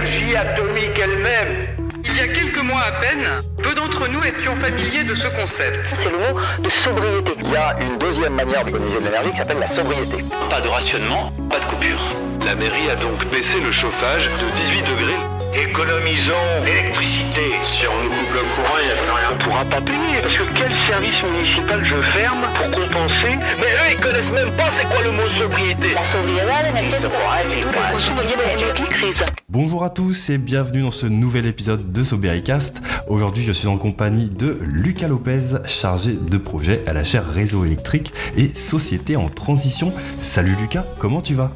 l'énergie atomique elle-même. Il y a quelques mois à peine, peu d'entre nous étions familiers de ce concept. C'est le mot de sobriété. Il y a une deuxième manière d'économiser de l'énergie qui s'appelle la sobriété. Pas de rationnement, pas de coupure. La mairie a donc baissé le chauffage de 18 degrés. Économisons l'électricité. Si on nous coupe le courant, il n'y a plus rien. On ne pourra pas payer, parce que quel service municipal je ferme pour compenser? Mais eux, ils connaissent même pas c'est quoi le mot sobriété. La sobriété n'est peut-être pas Bonjour à tous et bienvenue dans ce nouvel épisode de Sobericast. Aujourd'hui, je suis en compagnie de Lucas Lopez, chargé de projet à la chaire Réseau électrique et Société en transition. Salut Lucas, comment tu vas ?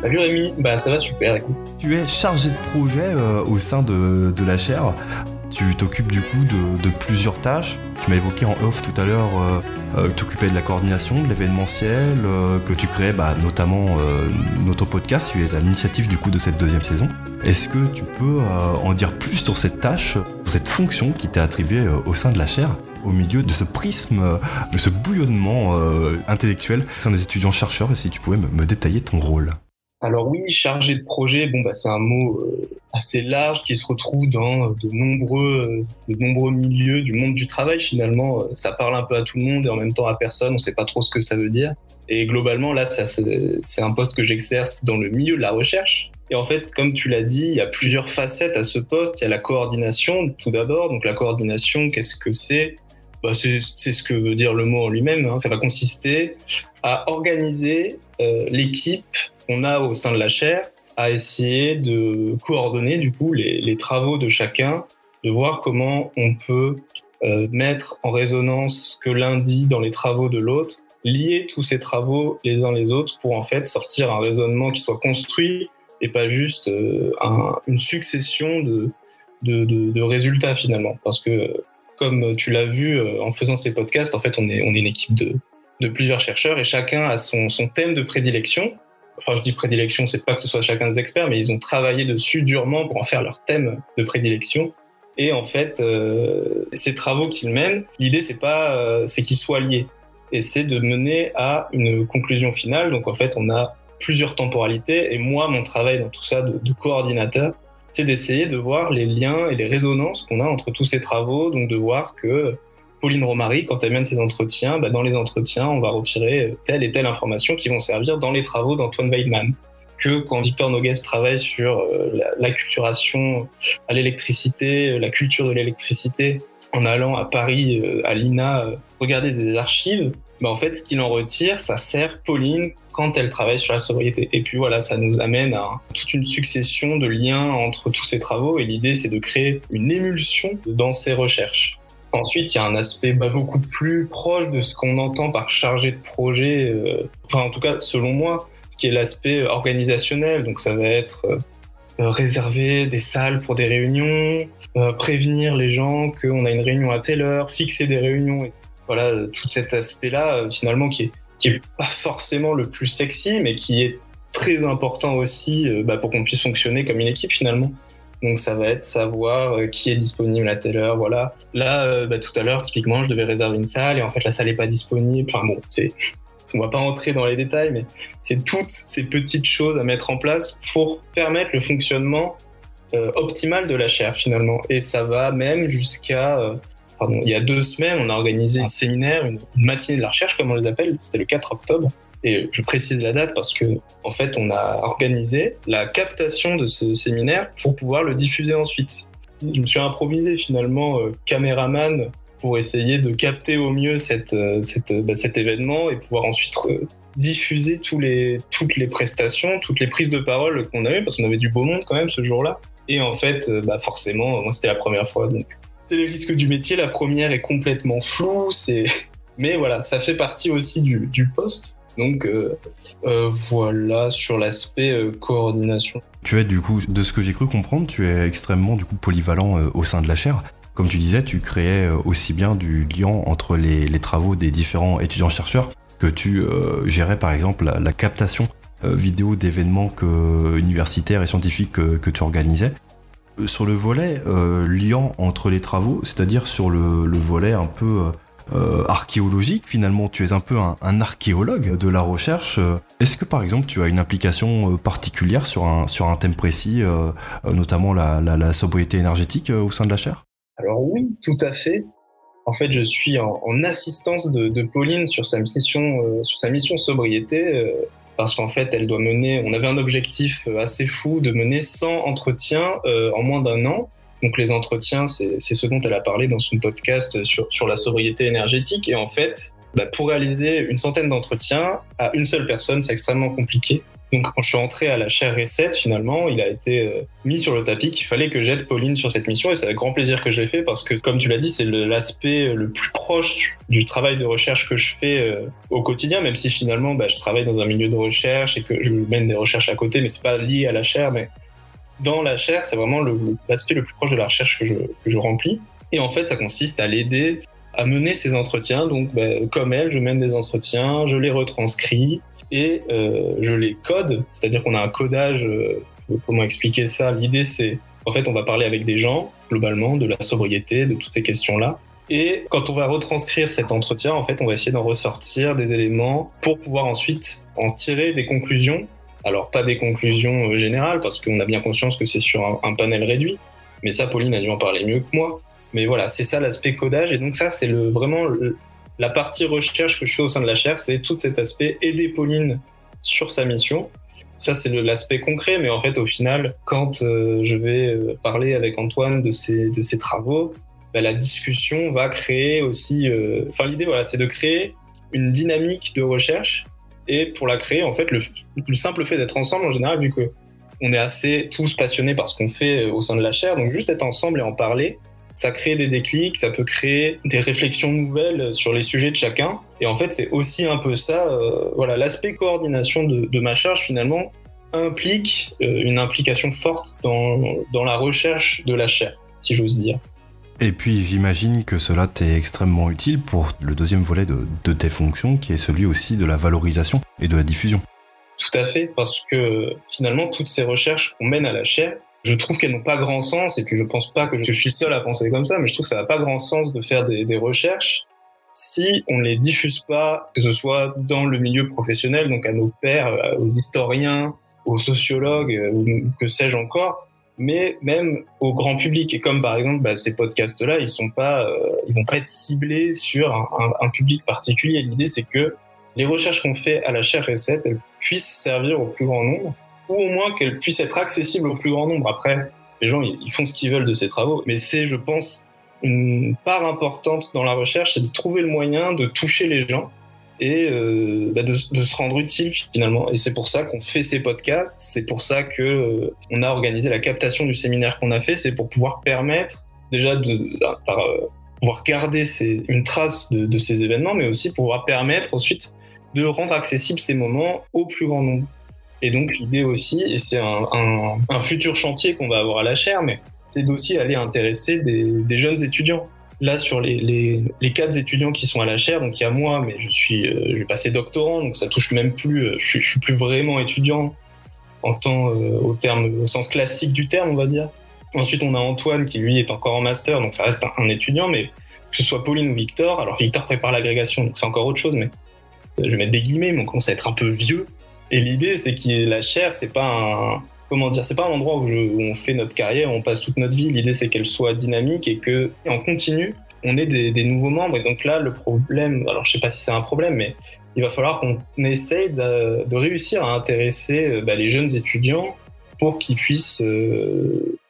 Salut Rémi, ça va super, écoute. Tu es chargé de projet au sein de la chaire. Tu t'occupes du coup de plusieurs tâches. Tu m'as évoqué en off tout à l'heure que tu t'occupais de la coordination, de l'événementiel, que tu créais notamment notre podcast. Tu es à l'initiative du coup de cette deuxième saison. Est-ce que tu peux en dire plus sur cette tâche, sur cette fonction qui t'est attribuée au sein de la chaire, au milieu de ce prisme, de ce bouillonnement intellectuel au sein des étudiants-chercheurs, et si tu pouvais me détailler ton rôle. Alors oui, chargé de projet, c'est un mot assez large qui se retrouve dans de nombreux milieux du monde du travail finalement. Ça parle un peu à tout le monde et en même temps à personne, on ne sait pas trop ce que ça veut dire. Et globalement, là, c'est un poste que j'exerce dans le milieu de la recherche. Et en fait, comme tu l'as dit, il y a plusieurs facettes à ce poste. Il y a la coordination, tout d'abord. Donc la coordination, qu'est-ce que c'est ? C'est ce que veut dire le mot en lui-même. Ça va consister à organiser l'équipe qu'on a au sein de la chaire, à essayer de coordonner du coup les travaux de chacun, de voir comment on peut mettre en résonance ce que l'un dit dans les travaux de l'autre, lier tous ces travaux les uns les autres pour en fait sortir un raisonnement qui soit construit et pas juste une succession de résultats finalement. Parce que comme tu l'as vu en faisant ces podcasts, en fait on est une équipe de plusieurs chercheurs et chacun a son thème de prédilection. Enfin, je dis prédilection, c'est pas que ce soit chacun des experts, mais ils ont travaillé dessus durement pour en faire leur thème de prédilection. Et en fait, ces travaux qu'ils mènent, l'idée c'est qu'ils soient liés. Et c'est de mener à une conclusion finale. Donc en fait, on a plusieurs temporalités. Et moi, mon travail dans tout ça de coordinateur, c'est d'essayer de voir les liens et les résonances qu'on a entre tous ces travaux. Donc de voir que Pauline Romary, quand elle mène ses entretiens, dans les entretiens, on va retirer telle et telle information qui vont servir dans les travaux d'Antoine Weidmann. Que quand Victor Noguès travaille sur l'acculturation à l'électricité, la culture de l'électricité, en allant à Paris, à l'INA, regarder des archives, en fait, ce qu'il en retire, ça sert Pauline quand elle travaille sur la sobriété. Et puis voilà, ça nous amène à toute une succession de liens entre tous ces travaux. Et l'idée, c'est de créer une émulsion dans ces recherches. Ensuite, il y a un aspect beaucoup plus proche de ce qu'on entend par chargé de projet, en tout cas selon moi, ce qui est l'aspect organisationnel. Donc ça va être réserver des salles pour des réunions, prévenir les gens qu'on a une réunion à telle heure, fixer des réunions. Et voilà, tout cet aspect-là, finalement, qui est pas forcément le plus sexy, mais qui est très important aussi pour qu'on puisse fonctionner comme une équipe finalement. Donc ça va être savoir qui est disponible à telle heure, voilà. Là, tout à l'heure, typiquement, je devais réserver une salle et en fait la salle n'est pas disponible. On va pas entrer dans les détails, mais c'est toutes ces petites choses à mettre en place pour permettre le fonctionnement optimal de la chaire finalement. Et ça va même jusqu'à... il y a 2 semaines, on a organisé un séminaire, une matinée de la recherche comme on les appelle, c'était le 4 octobre. Et je précise la date parce que, en fait, on a organisé la captation de ce séminaire pour pouvoir le diffuser ensuite. Je me suis improvisé finalement caméraman pour essayer de capter au mieux cet événement et pouvoir ensuite diffuser toutes les prestations, toutes les prises de parole qu'on a eues, parce qu'on avait du beau monde quand même ce jour-là. Et en fait, forcément, moi c'était la première fois, donc c'est les risques du métier. La première est complètement floue, mais voilà, ça fait partie aussi du poste. Donc voilà sur l'aspect coordination. Tu es du coup, de ce que j'ai cru comprendre, tu es extrêmement du coup polyvalent au sein de la chaire. Comme tu disais, tu créais aussi bien du lien entre les travaux des différents étudiants-chercheurs que tu gérais par exemple la captation vidéo d'événements universitaires et scientifiques que tu organisais. Sur le volet liant entre les travaux, c'est-à-dire sur le volet un peu archéologique. Finalement, tu es un peu un archéologue de la recherche. Est-ce que par exemple tu as une implication particulière sur un thème précis, notamment la sobriété énergétique au sein de la chaire ? Alors oui, tout à fait. En fait, je suis en assistance de Pauline sur sa mission sobriété, parce qu'en fait, elle doit mener. On avait un objectif assez fou de mener 100 entretiens en moins d'un an. Donc les entretiens, c'est ce dont elle a parlé dans son podcast sur la sobriété énergétique. Et en fait, pour réaliser une centaine d'entretiens à une seule personne, c'est extrêmement compliqué. Donc quand je suis entré à la chaire Reset, finalement, il a été mis sur le tapis qu'il fallait que j'aide Pauline sur cette mission. Et c'est avec grand plaisir que je l'ai fait parce que, comme tu l'as dit, c'est l'aspect le plus proche du travail de recherche que je fais au quotidien, même si finalement, je travaille dans un milieu de recherche et que je mène des recherches à côté, mais c'est pas lié à la chaire. Mais dans la chaire, c'est vraiment l'aspect le plus proche de la recherche que je remplis. Et en fait, ça consiste à l'aider à mener ces entretiens. Donc, comme elle, je mène des entretiens, je les retranscris et je les code. C'est-à-dire qu'on a un codage. Comment expliquer ça ? L'idée, c'est, en fait, on va parler avec des gens, globalement, de la sobriété, de toutes ces questions-là. Et quand on va retranscrire cet entretien, en fait, on va essayer d'en ressortir des éléments pour pouvoir ensuite en tirer des conclusions. Alors, pas des conclusions générales, parce qu'on a bien conscience que c'est sur un panel réduit. Mais ça, Pauline a dû en parler mieux que moi. Mais voilà, c'est ça l'aspect codage. Et donc ça, c'est vraiment la partie recherche que je fais au sein de la chaire. C'est tout cet aspect, aider Pauline sur sa mission. Ça, c'est l'aspect concret. Mais en fait, au final, quand je vais parler avec Antoine de ses travaux, la discussion va créer aussi... l'idée, voilà, c'est de créer une dynamique de recherche. Et pour la créer, en fait, le simple fait d'être ensemble, en général, vu qu'on est assez tous passionnés par ce qu'on fait au sein de la chaire, donc juste être ensemble et en parler, ça crée des déclics, ça peut créer des réflexions nouvelles sur les sujets de chacun. Et en fait, c'est aussi un peu ça, l'aspect coordination de ma charge, finalement, implique une implication forte dans la recherche de la chaire, si j'ose dire. Et puis j'imagine que cela t'est extrêmement utile pour le deuxième volet de tes fonctions, qui est celui aussi de la valorisation et de la diffusion. Tout à fait, parce que finalement, toutes ces recherches qu'on mène à la chaire, je trouve qu'elles n'ont pas grand sens, et puis je pense pas que je suis seul à penser comme ça, mais je trouve que ça n'a pas grand sens de faire des recherches si on ne les diffuse pas, que ce soit dans le milieu professionnel, donc à nos pairs, aux historiens, aux sociologues, ou que sais-je encore, mais même au grand public. Et comme par exemple ces podcasts-là, ils vont pas être ciblés sur un public particulier. L'idée, c'est que les recherches qu'on fait à la chaire Reset, elles puissent servir au plus grand nombre, ou au moins qu'elles puissent être accessibles au plus grand nombre. Après, les gens, ils font ce qu'ils veulent de ces travaux, mais c'est, je pense, une part importante dans la recherche, c'est de trouver le moyen de toucher les gens et de se rendre utile finalement. Et c'est pour ça qu'on fait ces podcasts, c'est pour ça qu'on a organisé la captation du séminaire qu'on a fait, c'est pour pouvoir permettre déjà pouvoir garder une trace de ces événements, mais aussi pouvoir permettre ensuite de rendre accessibles ces moments au plus grand nombre. Et donc l'idée aussi, et c'est un futur chantier qu'on va avoir à la chaire, mais c'est d'aussi aller intéresser des jeunes étudiants. Là, sur les 4 étudiants qui sont à la chaire, donc il y a moi, mais je vais passer doctorant, donc ça touche même plus, je suis plus vraiment étudiant au sens classique du terme, on va dire. Ensuite, on a Antoine qui, lui, est encore en master, donc ça reste un étudiant, mais que ce soit Pauline ou Victor, alors Victor prépare l'agrégation, donc c'est encore autre chose, mais je vais mettre des guillemets, mais on commence à être un peu vieux. Et l'idée, c'est que la chaire, c'est pas c'est pas un endroit où on fait notre carrière, on passe toute notre vie. L'idée, c'est qu'elle soit dynamique et qu'en continu, on ait des nouveaux membres. Et donc là, le problème, alors je sais pas si c'est un problème, mais il va falloir qu'on essaye de réussir à intéresser les jeunes étudiants pour qu'ils puissent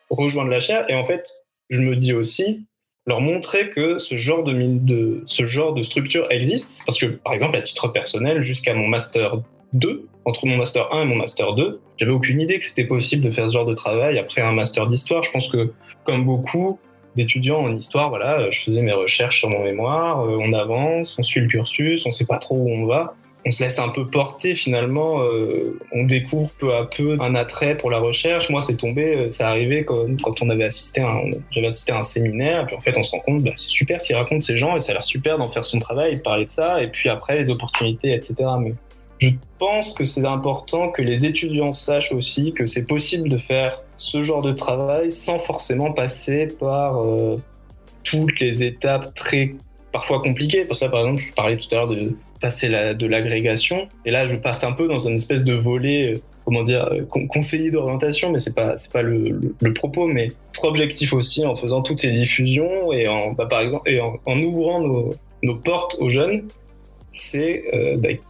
rejoindre la chaire. Et en fait, je me dis aussi, leur montrer que ce genre de structure existe. Parce que, par exemple, à titre personnel, jusqu'à mon Master 2, entre mon Master 1 et mon Master 2, j'avais aucune idée que c'était possible de faire ce genre de travail après un Master d'Histoire. Je pense que, comme beaucoup d'étudiants en Histoire, voilà, je faisais mes recherches sur mon mémoire, on avance, on suit le cursus, on sait pas trop où on va. On se laisse un peu porter finalement, on découvre peu à peu un attrait pour la recherche. Moi, c'est arrivé quand j'avais assisté à un séminaire, et puis en fait, on se rend compte, c'est super ce qu'ils racontent ces gens, et ça a l'air super d'en faire son travail, de parler de ça, et puis après, les opportunités, etc. Mais je pense que c'est important que les étudiants sachent aussi que c'est possible de faire ce genre de travail sans forcément passer par toutes les étapes très parfois compliqué, parce que là, par exemple, je parlais tout à l'heure de passer de l'agrégation, et là, je passe un peu dans une espèce de volet, conseiller d'orientation, mais c'est pas le propos, mais notre objectif aussi en faisant toutes ces diffusions et par exemple, en ouvrant nos portes aux jeunes, c'est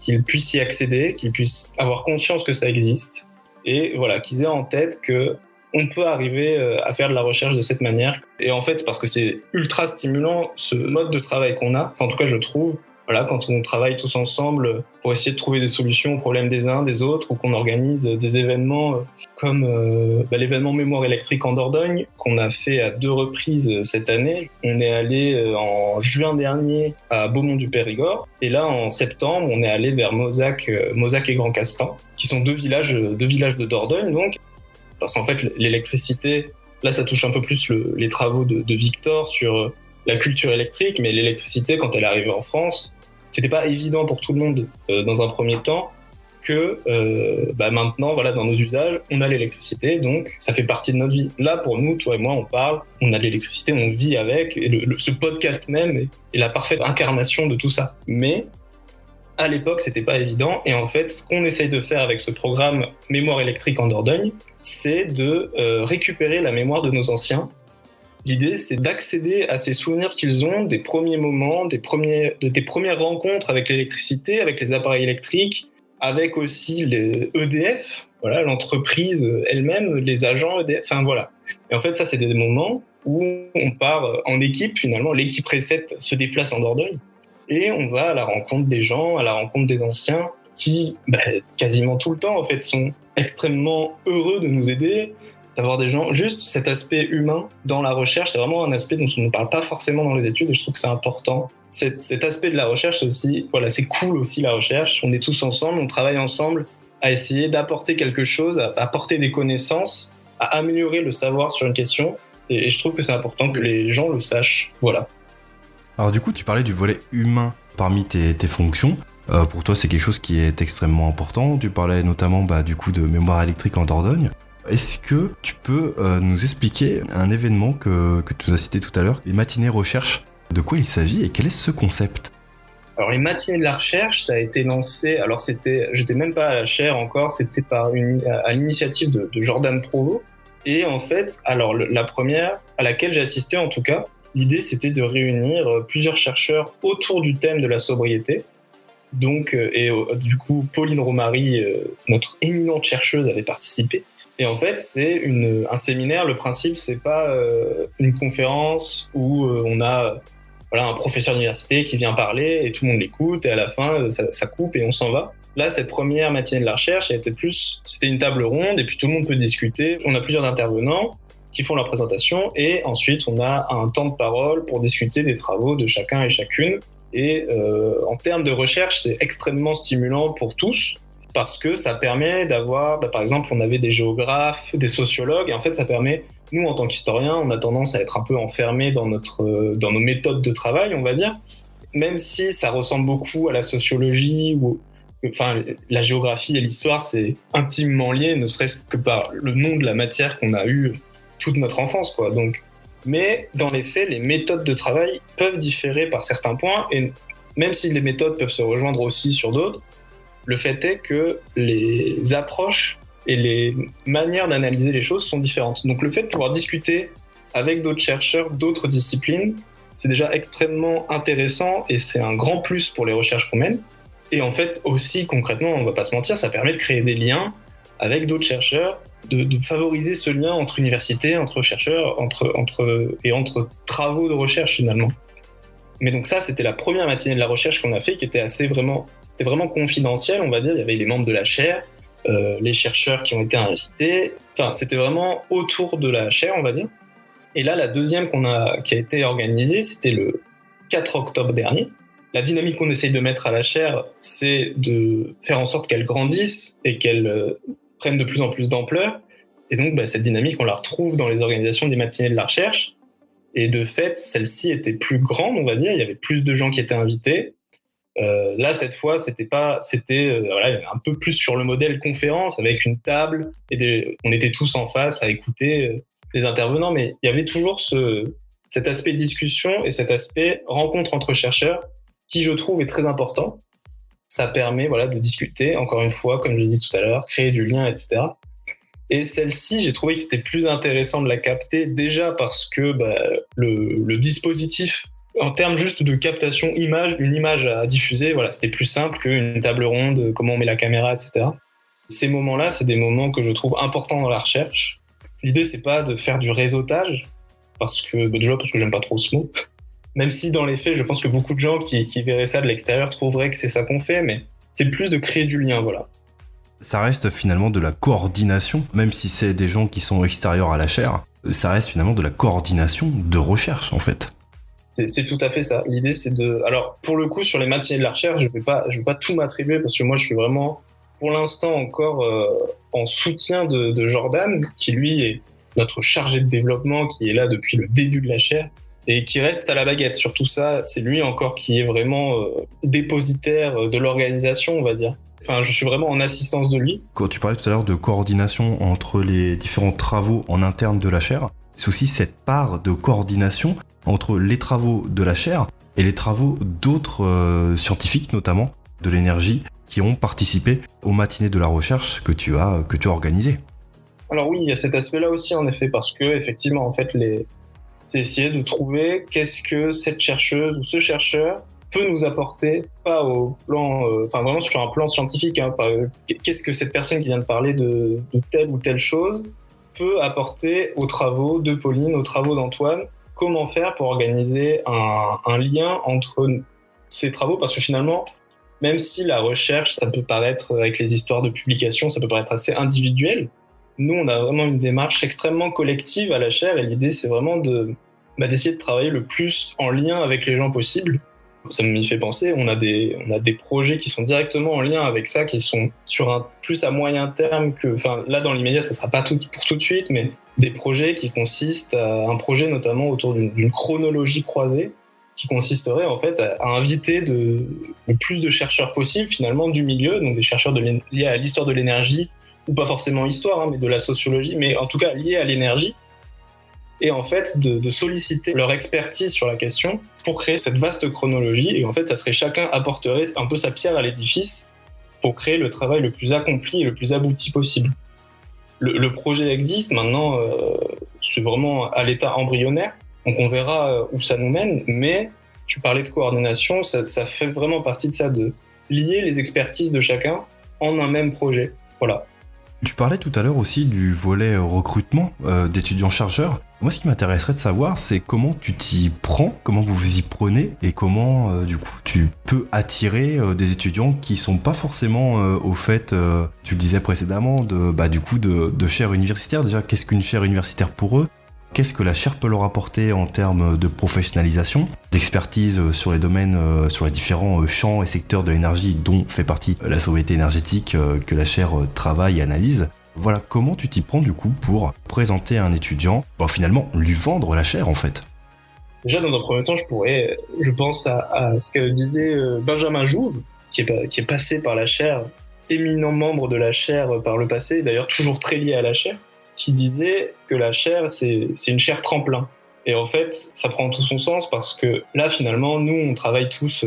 qu'ils puissent y accéder, qu'ils puissent avoir conscience que ça existe, et voilà, qu'ils aient en tête que on peut arriver à faire de la recherche de cette manière. Et en fait, parce que c'est ultra stimulant, ce mode de travail qu'on a, enfin, en tout cas, je trouve, voilà, quand on travaille tous ensemble pour essayer de trouver des solutions aux problèmes des uns, des autres, ou qu'on organise des événements comme l'événement Mémoire électrique en Dordogne, qu'on a fait à 2 reprises cette année. On est allé en juin dernier à Beaumont-du-Périgord, et là, en septembre, on est allé vers Mozac et Grand Castan, qui sont deux villages de Dordogne, donc. Parce qu'en fait, l'électricité, là, ça touche un peu plus les travaux de Victor sur la culture électrique, mais l'électricité, quand elle est arrivée en France, c'était pas évident pour tout le monde dans un premier temps que maintenant, voilà, dans nos usages, on a l'électricité, donc ça fait partie de notre vie. Là, pour nous, toi et moi, on parle, on a l'électricité, on vit avec, et ce podcast même est la parfaite incarnation de tout ça. Mais à l'époque, c'était pas évident, et en fait, ce qu'on essaye de faire avec ce programme Mémoire électrique en Dordogne, c'est de récupérer la mémoire de nos anciens. L'idée, c'est d'accéder à ces souvenirs qu'ils ont, des premiers moments, des premières rencontres avec l'électricité, avec les appareils électriques, avec aussi les EDF, voilà, l'entreprise elle-même, les agents EDF, enfin voilà. Et en fait, ça, c'est des moments où on part en équipe, finalement. L'équipe Reset se déplace en Dordogne, et on va à la rencontre des gens, à la rencontre des anciens, qui, quasiment tout le temps, en fait, sont extrêmement heureux de nous aider, d'avoir des gens. Juste cet aspect humain dans la recherche, c'est vraiment un aspect dont on ne parle pas forcément dans les études, et je trouve que c'est important. Cet aspect de la recherche, c'est aussi, voilà, c'est cool aussi la recherche. On est tous ensemble, on travaille ensemble à essayer d'apporter quelque chose, à apporter des connaissances, à améliorer le savoir sur une question, et je trouve que c'est important que les gens le sachent. Voilà. Alors du coup, tu parlais du volet humain parmi tes fonctions. Pour toi, c'est quelque chose qui est extrêmement important. Tu parlais notamment du coup de Mémoire électrique en Dordogne. Est-ce que tu peux nous expliquer un événement que tu nous as cité tout à l'heure, les matinées recherche, de quoi il s'agit et quel est ce concept ? Alors les matinées de la recherche, ça a été lancé, alors j'étais même pas à la chaire encore, c'était à l'initiative de Jordan Provost. Et en fait, alors la première, à laquelle j'ai assisté en tout cas, l'idée c'était de réunir plusieurs chercheurs autour du thème de la sobriété. Donc, du coup, Pauline Romary, notre éminente chercheuse, avait participé. Et en fait, c'est un séminaire. Le principe, c'est pas une conférence où on a un professeur d'université qui vient parler et tout le monde l'écoute et à la fin, ça coupe et on s'en va. Là, cette première matinée de la recherche, c'était une table ronde et puis tout le monde peut discuter. On a plusieurs intervenants qui font leur présentation et ensuite, on a un temps de parole pour discuter des travaux de chacun et chacune. Et en termes de recherche, c'est extrêmement stimulant pour tous parce que ça permet d'avoir, par exemple, on avait des géographes, des sociologues, et en fait, ça permet, nous, en tant qu'historiens, on a tendance à être un peu enfermés dans nos méthodes de travail, on va dire, même si ça ressemble beaucoup à la sociologie ou la géographie et l'histoire, c'est intimement lié, ne serait-ce que par le nom de la matière qu'on a eu toute notre enfance, quoi. Donc, mais dans les faits, les méthodes de travail peuvent différer par certains points, et même si les méthodes peuvent se rejoindre aussi sur d'autres, le fait est que les approches et les manières d'analyser les choses sont différentes. Donc le fait de pouvoir discuter avec d'autres chercheurs, d'autres disciplines, c'est déjà extrêmement intéressant et c'est un grand plus pour les recherches qu'on mène. Et en fait aussi concrètement, on ne va pas se mentir, ça permet de créer des liens avec d'autres chercheurs, de favoriser ce lien entre universités, entre chercheurs, entre travaux de recherche finalement. Mais donc ça, c'était la première matinée de la recherche qu'on a fait, qui était c'était vraiment confidentiel, on va dire. Il y avait les membres de la chaire, les chercheurs qui ont été invités. Enfin, c'était vraiment autour de la chaire, on va dire. Et là, la deuxième qui a été organisée, c'était le 4 octobre dernier. La dynamique qu'on essaye de mettre à la chaire, c'est de faire en sorte qu'elle grandisse et qu'elle prenne de plus en plus d'ampleur. Et donc, cette dynamique, on la retrouve dans les organisations des matinées de la recherche. Et de fait, celle-ci était plus grande, on va dire. Il y avait plus de gens qui étaient invités. Là, cette fois, c'était un peu plus sur le modèle conférence, avec une table, et on était tous en face à écouter les intervenants, mais il y avait toujours cet aspect discussion et cet aspect rencontre entre chercheurs qui, je trouve, est très important. Ça permet de discuter, encore une fois, comme je l'ai dit tout à l'heure, créer du lien, etc. Et celle-ci, j'ai trouvé que c'était plus intéressant de la capter, déjà parce que le dispositif, en termes juste de captation image, une image à diffuser, c'était plus simple qu'une table ronde, comment on met la caméra, etc. Ces moments-là, c'est des moments que je trouve importants dans la recherche. L'idée, c'est pas de faire du réseautage, parce que j'aime pas trop ce mot. Même si dans les faits, je pense que beaucoup de gens qui verraient ça de l'extérieur trouveraient que c'est ça qu'on fait, mais c'est plus de créer du lien, voilà. Ça reste finalement de la coordination, même si c'est des gens qui sont extérieurs à la chaire, ça reste finalement de la coordination de recherche en fait. C'est tout à fait ça. L'idée, c'est de... Alors, pour le coup, sur les matinées de la recherche, je vais pas tout m'attribuer, parce que moi, je suis vraiment, pour l'instant, encore en soutien de Jordan, qui lui est notre chargé de développement, qui est là depuis le début de la chaire, et qui reste à la baguette sur tout ça. C'est lui encore qui est vraiment dépositaire de l'organisation, on va dire. Enfin, je suis vraiment en assistance de lui. Quand tu parlais tout à l'heure de coordination entre les différents travaux en interne de la chaire, c'est aussi cette part de coordination entre les travaux de la chaire et les travaux d'autres scientifiques, notamment de l'énergie, qui ont participé aux matinées de la recherche que tu as organisées. Alors oui, il y a cet aspect-là aussi, en effet, parce que effectivement, en fait, c'est essayer de trouver qu'est-ce que cette chercheuse ou ce chercheur peut nous apporter, pas au plan, vraiment sur un plan scientifique, qu'est-ce que cette personne qui vient de parler de telle ou telle chose peut apporter aux travaux de Pauline, aux travaux d'Antoine, comment faire pour organiser un lien entre ces travaux, parce que finalement, même si la recherche, ça peut paraître, avec les histoires de publication, ça peut paraître assez individuel, nous, on a vraiment une démarche extrêmement collective à la chaire, et l'idée, c'est vraiment d'essayer de travailler le plus en lien avec les gens possible. Ça m'y fait penser, on a des projets qui sont directement en lien avec ça, qui sont sur un plus à moyen terme que... Enfin, là, dans l'immédiat, ça sera pas pour tout de suite, mais des projets qui consistent à un projet notamment autour d'une chronologie croisée, qui consisterait en fait à inviter le plus de chercheurs possible, finalement, du milieu, donc des chercheurs liés à l'histoire de l'énergie, ou pas forcément histoire, mais de la sociologie, mais en tout cas liés à l'énergie, et en fait de solliciter leur expertise sur la question pour créer cette vaste chronologie, et en fait ça serait chacun apporterait un peu sa pierre à l'édifice pour créer le travail le plus accompli et le plus abouti possible. Le projet existe, maintenant c'est vraiment à l'état embryonnaire, donc on verra où ça nous mène, mais tu parlais de coordination, ça fait vraiment partie de ça, de lier les expertises de chacun en un même projet, voilà. Tu parlais tout à l'heure aussi du volet recrutement d'étudiants-chercheurs. Moi, ce qui m'intéresserait de savoir, c'est comment tu t'y prends, comment vous vous y prenez, et comment, du coup, tu peux attirer des étudiants qui sont pas forcément au fait, tu le disais précédemment, de chaire universitaire. Déjà, qu'est-ce qu'une chaire universitaire pour eux ? Qu'est-ce que la chaire peut leur apporter en termes de professionnalisation, d'expertise sur les domaines, sur les différents champs et secteurs de l'énergie dont fait partie la sobriété énergétique que la chaire travaille et analyse. Voilà, comment tu t'y prends du coup pour présenter à un étudiant, finalement lui vendre la chaire en fait ? Déjà, dans un premier temps, je pense à ce que disait Benjamin Jouve, qui est passé par la chaire, éminent membre de la chaire par le passé, d'ailleurs toujours très lié à la chaire, qui disait que la chaire, c'est une chaire tremplin. Et en fait, ça prend tout son sens parce que là, finalement, nous, on travaille tous,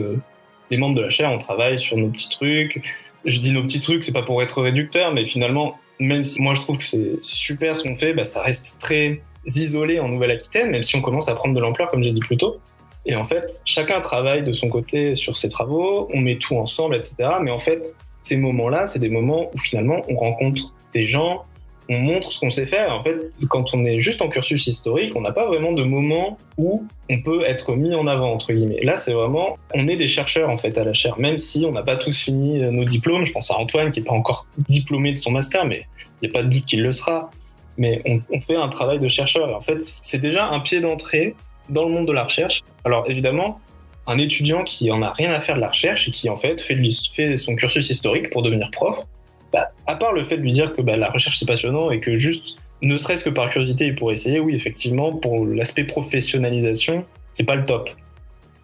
les membres de la chaire, on travaille sur nos petits trucs. Je dis nos petits trucs, c'est pas pour être réducteur, mais finalement, même si moi je trouve que c'est super ce qu'on fait, ça reste très isolé en Nouvelle-Aquitaine, même si on commence à prendre de l'ampleur, comme j'ai dit plus tôt. Et en fait, chacun travaille de son côté sur ses travaux, on met tout ensemble, etc. Mais en fait, ces moments-là, c'est des moments où finalement, on rencontre des gens, on montre ce qu'on sait faire. En fait, quand on est juste en cursus historique, on n'a pas vraiment de moment où on peut être mis en avant, entre guillemets. Là, c'est vraiment, on est des chercheurs, en fait, à la chaire, même si on n'a pas tous fini nos diplômes. Je pense à Antoine, qui n'est pas encore diplômé de son master, mais il n'y a pas de doute qu'il le sera. Mais on fait un travail de chercheur. Et en fait, c'est déjà un pied d'entrée dans le monde de la recherche. Alors, évidemment, un étudiant qui en a rien à faire de la recherche et qui, en fait, fait son cursus historique pour devenir prof, à part le fait de lui dire que la recherche c'est passionnant et que juste, ne serait-ce que par curiosité, il pourrait essayer, oui, effectivement, pour l'aspect professionnalisation, c'est pas le top.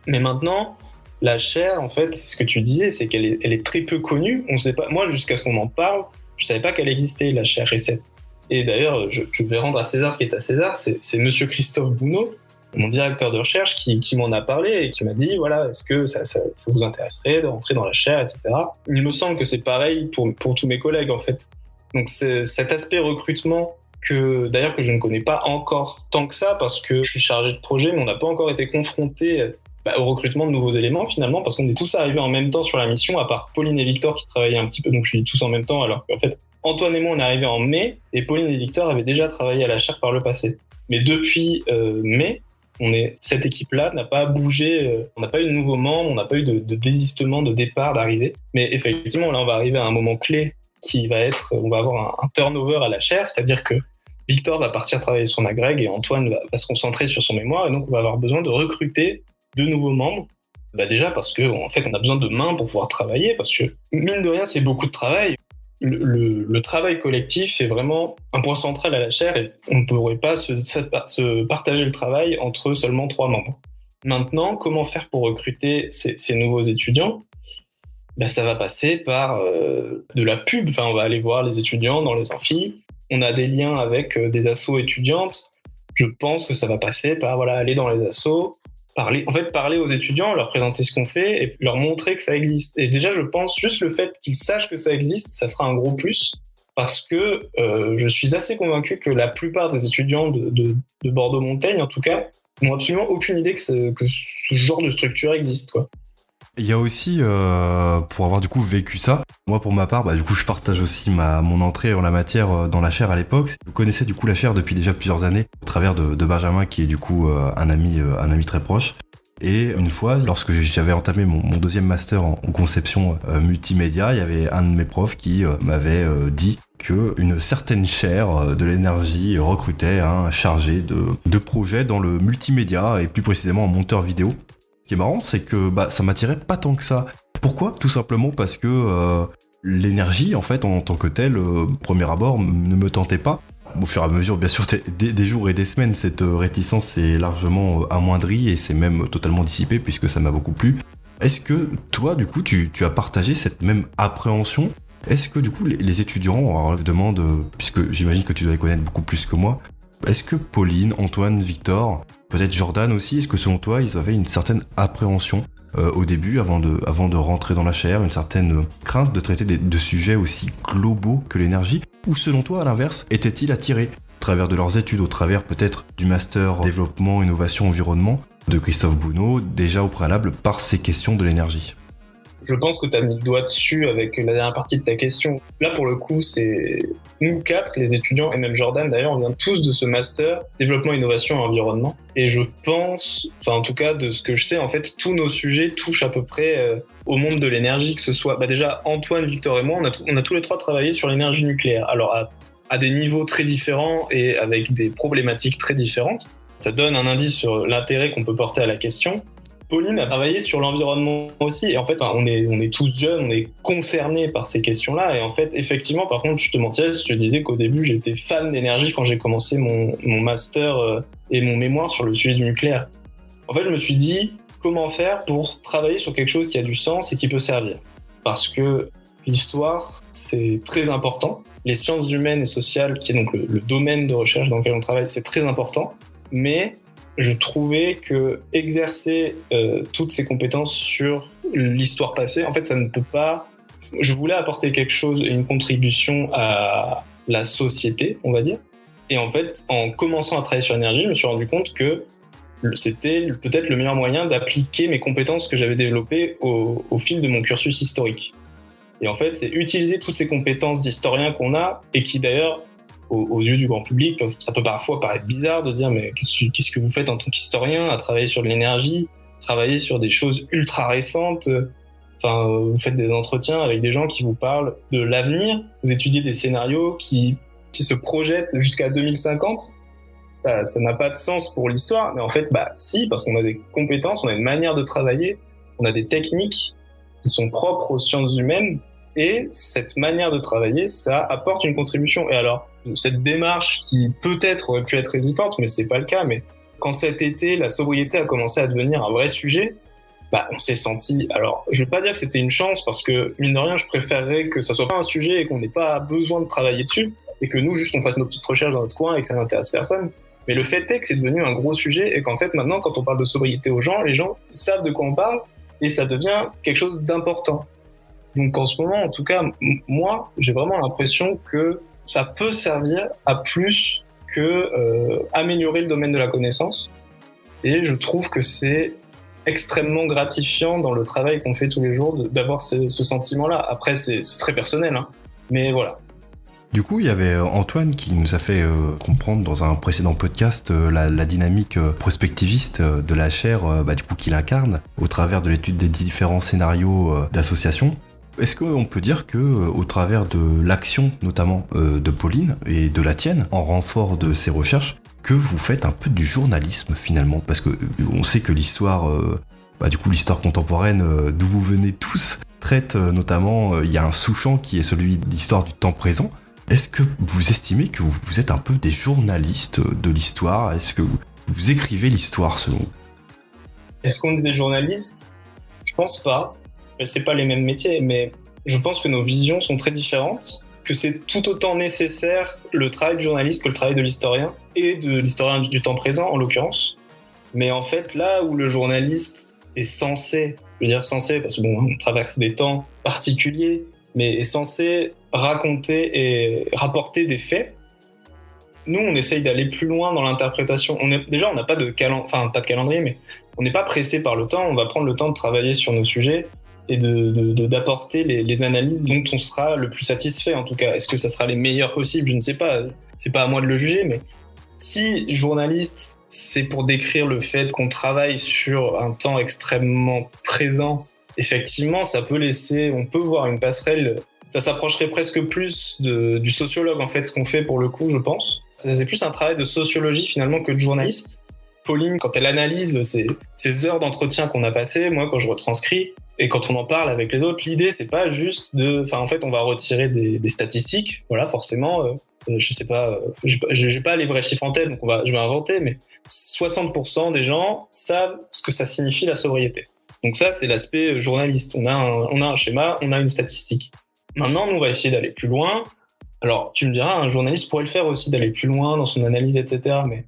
Mais maintenant, la chaire, en fait, ce que tu disais, c'est qu'elle est très peu connue. On sait pas, moi, jusqu'à ce qu'on en parle, je savais pas qu'elle existait, la chaire Recette. Et d'ailleurs, je vais rendre à César ce qui est à César, c'est Monsieur Christophe Bouneau, mon directeur de recherche qui m'en a parlé et qui m'a dit voilà, est-ce que ça vous intéresserait de rentrer dans la chaire, etc. Il me semble que c'est pareil pour tous mes collègues en fait. Donc c'est cet aspect recrutement que je ne connais pas encore tant que ça parce que je suis chargé de projet, mais on n'a pas encore été confronté au recrutement de nouveaux éléments finalement parce qu'on est tous arrivés en même temps sur la mission, à part Pauline et Victor qui travaillaient un petit peu, donc je dis tous en même temps, alors qu'en fait Antoine et moi on est arrivés en mai et Pauline et Victor avaient déjà travaillé à la chaire par le passé. Mais depuis mai, cette équipe-là n'a pas bougé, on n'a pas eu de nouveaux membres, on n'a pas eu de désistement, de départ, d'arrivée. Mais effectivement, là, on va arriver à un moment clé qui va être, on va avoir un turnover à la chaire, c'est-à-dire que Victor va partir travailler son agrég et Antoine va se concentrer sur son mémoire, et donc on va avoir besoin de recruter de nouveaux membres. Déjà parce que en fait, on a besoin de mains pour pouvoir travailler, parce que mine de rien, c'est beaucoup de travail. Le travail collectif est vraiment un point central à la chaire et on ne pourrait pas se partager le travail entre seulement 3 membres. Maintenant, comment faire pour recruter ces nouveaux étudiants ? Ça va passer par de la pub. Enfin, on va aller voir les étudiants dans les amphis. On a des liens avec des assos étudiantes. Je pense que ça va passer par aller dans les assos, parler aux étudiants, leur présenter ce qu'on fait et leur montrer que ça existe. Et déjà, je pense juste le fait qu'ils sachent que ça existe, ça sera un gros plus, parce que je suis assez convaincu que la plupart des étudiants de Bordeaux-Montaigne, en tout cas, n'ont absolument aucune idée que ce genre de structure existe, quoi. Il y a aussi, pour avoir du coup vécu ça, moi pour ma part, du coup je partage aussi mon entrée en la matière dans la chaire à l'époque. Je connaissais du coup la chaire depuis déjà plusieurs années, au travers de Benjamin qui est du coup un ami très proche. Et une fois, lorsque j'avais entamé mon deuxième master en conception multimédia, il y avait un de mes profs qui m'avait dit qu'une certaine chaire de l'énergie recrutait un chargé de projet dans le multimédia et plus précisément un monteur vidéo. Ce qui est marrant, c'est que ça m'attirait pas tant que ça. Pourquoi ? Tout simplement parce que l'énergie, en fait, en tant que telle, premier abord, ne me tentait pas. Au fur et à mesure, bien sûr, des jours et des semaines, cette réticence est largement amoindrie et c'est même totalement dissipée puisque ça m'a beaucoup plu. Est-ce que toi, du coup, tu as partagé cette même appréhension ? Est-ce que, du coup, les étudiants, alors je demande, puisque j'imagine que tu dois les connaître beaucoup plus que moi, est-ce que Pauline, Antoine, Victor, peut-être Jordan aussi, est-ce que selon toi, ils avaient une certaine appréhension au début, avant de rentrer dans la chaire, une certaine crainte de traiter de sujets aussi globaux que l'énergie ? Ou selon toi, à l'inverse, étaient-ils attirés, au travers de leurs études, au travers peut-être du master développement, innovation, environnement de Christophe Bouneau, déjà au préalable par ces questions de l'énergie ? Je pense que tu as mis le doigt dessus avec la dernière partie de ta question. Là, pour le coup, c'est nous 4, les étudiants, et même Jordan d'ailleurs, on vient tous de ce master développement, innovation et environnement. Et je pense, enfin en tout cas de ce que je sais, en fait, tous nos sujets touchent à peu près au monde de l'énergie, que ce soit déjà Antoine, Victor et moi, on a tous les 3 travaillé sur l'énergie nucléaire. Alors à des niveaux très différents et avec des problématiques très différentes. Ça donne un indice sur l'intérêt qu'on peut porter à la question. Pauline a travaillé sur l'environnement aussi, et en fait, on est tous jeunes, on est concernés par ces questions-là, et en fait, effectivement, par contre, je te mentirais si je te disais qu'au début, j'étais fan d'énergie quand j'ai commencé mon master et mon mémoire sur le sujet du nucléaire. En fait, je me suis dit, comment faire pour travailler sur quelque chose qui a du sens et qui peut servir ? Parce que l'histoire, c'est très important. Les sciences humaines et sociales, qui est donc le domaine de recherche dans lequel on travaille, c'est très important, mais je trouvais que exercer toutes ces compétences sur l'histoire passée, en fait, ça ne peut pas. Je voulais apporter quelque chose, une contribution à la société, on va dire. Et en fait, en commençant à travailler sur l'énergie, je me suis rendu compte que c'était peut-être le meilleur moyen d'appliquer mes compétences que j'avais développées au fil de mon cursus historique. Et en fait, c'est utiliser toutes ces compétences d'historien qu'on a et qui d'ailleurs, aux yeux du grand public, ça peut parfois paraître bizarre de dire mais qu'est-ce que vous faites en tant qu'historien à travailler sur de l'énergie, travailler sur des choses ultra récentes, enfin vous faites des entretiens avec des gens qui vous parlent de l'avenir, vous étudiez des scénarios qui se projettent jusqu'à 2050, ça n'a pas de sens pour l'histoire, mais en fait si, parce qu'on a des compétences, on a une manière de travailler, on a des techniques qui sont propres aux sciences humaines, et cette manière de travailler, ça apporte une contribution. Et alors, cette démarche qui peut-être aurait pu être hésitante, mais c'est pas le cas, mais quand cet été, la sobriété a commencé à devenir un vrai sujet, on s'est senti... Alors, je vais pas dire que c'était une chance, parce que, mine de rien, je préférerais que ça soit pas un sujet et qu'on n'ait pas besoin de travailler dessus, et que nous, juste, on fasse nos petites recherches dans notre coin et que ça n'intéresse personne. Mais le fait est que c'est devenu un gros sujet et qu'en fait maintenant quand on parle de sobriété aux gens, les gens savent de quoi on parle et ça devient quelque chose d'important. Donc en ce moment, en tout cas, moi, j'ai vraiment l'impression que ça peut servir à plus que améliorer le domaine de la connaissance. Et je trouve que c'est extrêmement gratifiant dans le travail qu'on fait tous les jours d'avoir ce sentiment-là. Après, c'est très personnel, hein. Mais voilà. Du coup, il y avait Antoine qui nous a fait comprendre dans un précédent podcast la dynamique prospectiviste de la chaire du coup, qu'il incarne au travers de l'étude des différents scénarios d'association. Est-ce qu'on peut dire que, au travers de l'action notamment de Pauline et de la tienne, en renfort de ses recherches, que vous faites un peu du journalisme finalement, parce que on sait que l'histoire, l'histoire contemporaine d'où vous venez tous, traite notamment, il y a un sous-champ qui est celui de l'histoire du temps présent. Est-ce que vous estimez que vous êtes un peu des journalistes de l'histoire ? Est-ce que vous écrivez l'histoire selon vous ? Est-ce qu'on est des journalistes ? Je pense pas. C'est pas les mêmes métiers, mais je pense que nos visions sont très différentes, que c'est tout autant nécessaire le travail du journaliste que le travail de l'historien, et de l'historien du temps présent en l'occurrence. Mais en fait, là où le journaliste est censé, je veux dire censé, parce que on traverse des temps particuliers, mais est censé raconter et rapporter des faits, nous, on essaye d'aller plus loin dans l'interprétation. On n'a pas de calendrier, mais on n'est pas pressé par le temps. On va prendre le temps de travailler sur nos sujets et d'apporter les analyses dont on sera le plus satisfait, en tout cas. Est-ce que ça sera les meilleurs possibles ? Je ne sais pas. C'est pas à moi de le juger, mais si journaliste, c'est pour décrire le fait qu'on travaille sur un temps extrêmement présent, effectivement, on peut voir une passerelle. Ça s'approcherait presque plus du sociologue, en fait, ce qu'on fait pour le coup, je pense. C'est plus un travail de sociologie, finalement, que de journaliste. Pauline, quand elle analyse ces heures d'entretien qu'on a passées, moi, quand je retranscris, et quand on en parle avec les autres, l'idée, c'est pas juste en fait, on va retirer des statistiques. Voilà, forcément, je sais pas, j'ai pas les vrais chiffres en tête, donc je vais inventer, mais 60% des gens savent ce que ça signifie la sobriété. Donc ça, c'est l'aspect journaliste. On a un schéma, on a une statistique. Maintenant, nous, on va essayer d'aller plus loin. Alors, tu me diras, un journaliste pourrait le faire aussi, d'aller plus loin dans son analyse, etc. Mais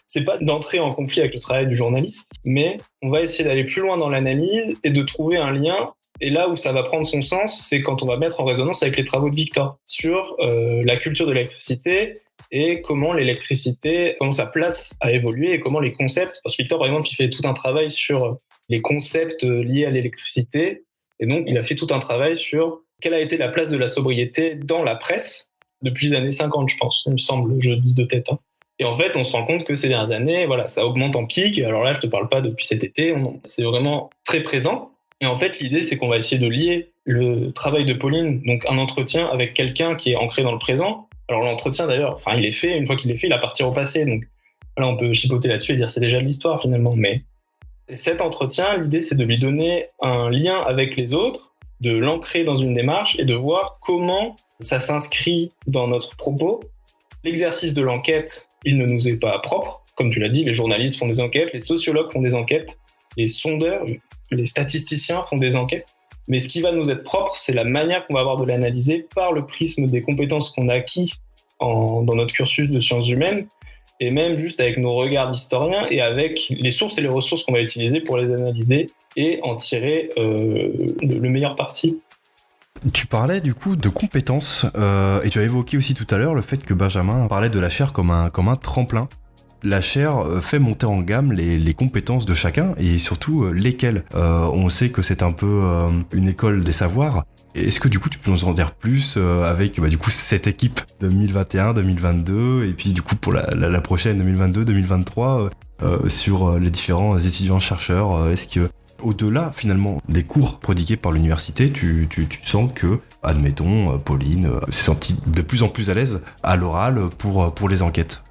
c'est pas d'entrer en conflit avec le travail du journaliste, mais on va essayer d'aller plus loin dans l'analyse et de trouver un lien. Et là où ça va prendre son sens, c'est quand on va mettre en résonance avec les travaux de Victor sur la culture de l'électricité et comment l'électricité, comment sa place a évolué et comment les concepts, parce que Victor, par exemple, il fait tout un travail sur les concepts liés à l'électricité, et donc il a fait tout un travail sur quelle a été la place de la sobriété dans la presse depuis les années 50, je pense, il me semble, je dis de tête. Hein. Et en fait, on se rend compte que ces dernières années, voilà, ça augmente en pic. Alors là, je te parle pas depuis cet été, c'est vraiment très présent. Et en fait, l'idée, c'est qu'on va essayer de lier le travail de Pauline, donc un entretien avec quelqu'un qui est ancré dans le présent. Alors l'entretien, d'ailleurs, il est fait. Une fois qu'il est fait, il appartient au passé. Donc là, on peut chipoter là-dessus et dire c'est déjà de l'histoire finalement. Mais cet entretien, l'idée, c'est de lui donner un lien avec les autres, de l'ancrer dans une démarche et de voir comment ça s'inscrit dans notre propos. L'exercice de l'enquête, il ne nous est pas propre. Comme tu l'as dit, les journalistes font des enquêtes, les sociologues font des enquêtes, les sondeurs, les statisticiens font des enquêtes. Mais ce qui va nous être propre, c'est la manière qu'on va avoir de l'analyser par le prisme des compétences qu'on a acquis dans notre cursus de sciences humaines, et même juste avec nos regards d'historiens et avec les sources et les ressources qu'on va utiliser pour les analyser et en tirer le meilleur parti. Tu parlais du coup de compétences et tu as évoqué aussi tout à l'heure le fait que Benjamin parlait de la chaire comme un tremplin. La chaire fait monter en gamme les compétences de chacun et surtout lesquelles. On sait que c'est un peu une école des savoirs. Est-ce que du coup tu peux nous en dire plus avec du coup cette équipe 2021-2022 et puis du coup pour la prochaine 2022-2023 sur les différents étudiants chercheurs. Est-ce que au-delà finalement des cours prodigués par l'université, tu sens que, admettons, Pauline s'est sentie de plus en plus à l'aise à l'oral pour les enquêtes?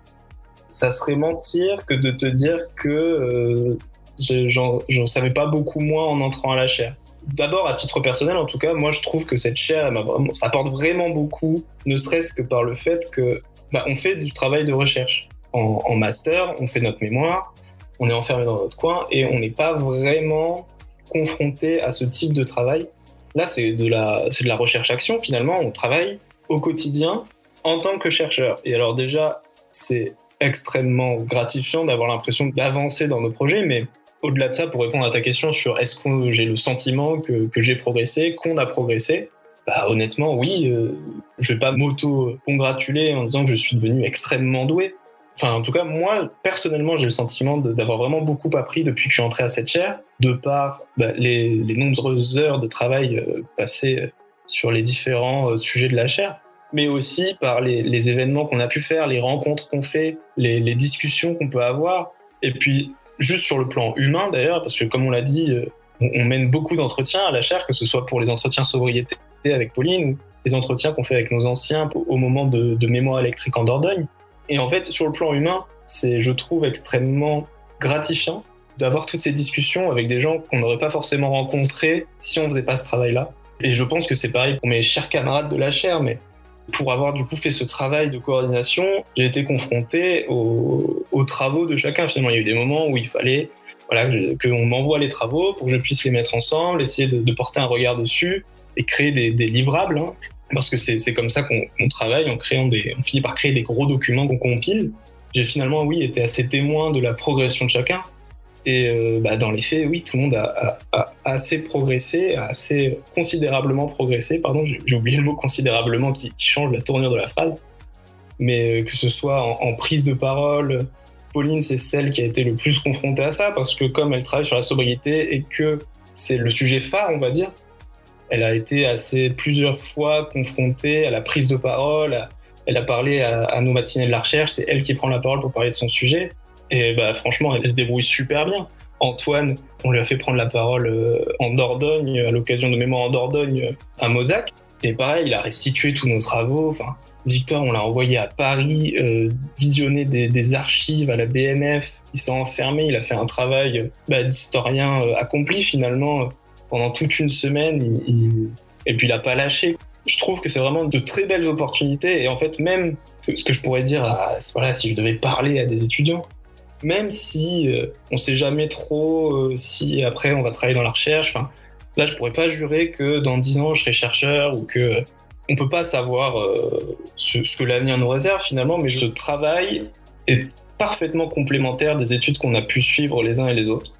Ça serait mentir que de te dire que j'en savais pas beaucoup moins en entrant à la chaire. D'abord, à titre personnel, en tout cas, moi je trouve que cette chaire, ça apporte vraiment beaucoup, ne serait-ce que par le fait que on fait du travail de recherche. En master, on fait notre mémoire, on est enfermé dans notre coin et on n'est pas vraiment confronté à ce type de travail. Là, c'est de la recherche-action, finalement. On travaille au quotidien en tant que chercheur. Et alors déjà, c'est extrêmement gratifiant d'avoir l'impression d'avancer dans nos projets, mais au-delà de ça, pour répondre à ta question sur est-ce que j'ai le sentiment que j'ai progressé, qu'on a progressé, honnêtement, oui, je vais pas m'auto-congratuler en disant que je suis devenu extrêmement doué. Enfin, en tout cas, moi, personnellement, j'ai le sentiment d'avoir vraiment beaucoup appris depuis que je suis entré à cette chaire, de par les nombreuses heures de travail passées sur les différents sujets de la chaire, mais aussi par les événements qu'on a pu faire, les rencontres qu'on fait, les discussions qu'on peut avoir, et puis juste sur le plan humain d'ailleurs, parce que comme on l'a dit, on mène beaucoup d'entretiens à la chaire, que ce soit pour les entretiens sobriété avec Pauline ou les entretiens qu'on fait avec nos anciens au moment de mémoire électrique en Dordogne. Et en fait, sur le plan humain, c'est, je trouve, extrêmement gratifiant d'avoir toutes ces discussions avec des gens qu'on n'aurait pas forcément rencontrés si on faisait pas ce travail-là. Et je pense que c'est pareil pour mes chers camarades de la chaire, mais pour avoir du coup fait ce travail de coordination, j'ai été confronté aux travaux de chacun. Finalement, il y a eu des moments où il fallait qu'on m'envoie les travaux pour que je puisse les mettre ensemble, essayer de porter un regard dessus et créer des livrables, hein. Parce que c'est comme ça qu'on travaille, on finit par créer des gros documents qu'on compile. J'ai finalement, été assez témoin de la progression de chacun. Et dans les faits, oui, tout le monde a assez progressé, assez considérablement progressé. Pardon, j'ai oublié le mot considérablement qui change la tournure de la phrase. Mais que ce soit en prise de parole, Pauline, c'est celle qui a été le plus confrontée à ça, parce que comme elle travaille sur la sobriété et que c'est le sujet phare, on va dire, elle a été plusieurs fois confrontée à la prise de parole. Elle a parlé à nos matinées de la recherche. C'est elle qui prend la parole pour parler de son sujet. Et franchement, elle se débrouille super bien. Antoine, on lui a fait prendre la parole en Dordogne, à l'occasion de mémoire en Dordogne à Mozac. Et pareil, il a restitué tous nos travaux. Enfin, Victor, on l'a envoyé à Paris, visionner des archives à la BNF. Il s'est enfermé, il a fait un travail d'historien accompli finalement. Pendant toute une semaine, et puis il n'a pas lâché. Je trouve que c'est vraiment de très belles opportunités. Et en fait, même ce que je pourrais dire, si je devais parler à des étudiants, même si on ne sait jamais trop si après on va travailler dans la recherche, là je ne pourrais pas jurer que dans 10 ans je serai chercheur ou que on ne peut pas savoir ce que l'avenir nous réserve finalement, mais ce travail est parfaitement complémentaire des études qu'on a pu suivre les uns et les autres.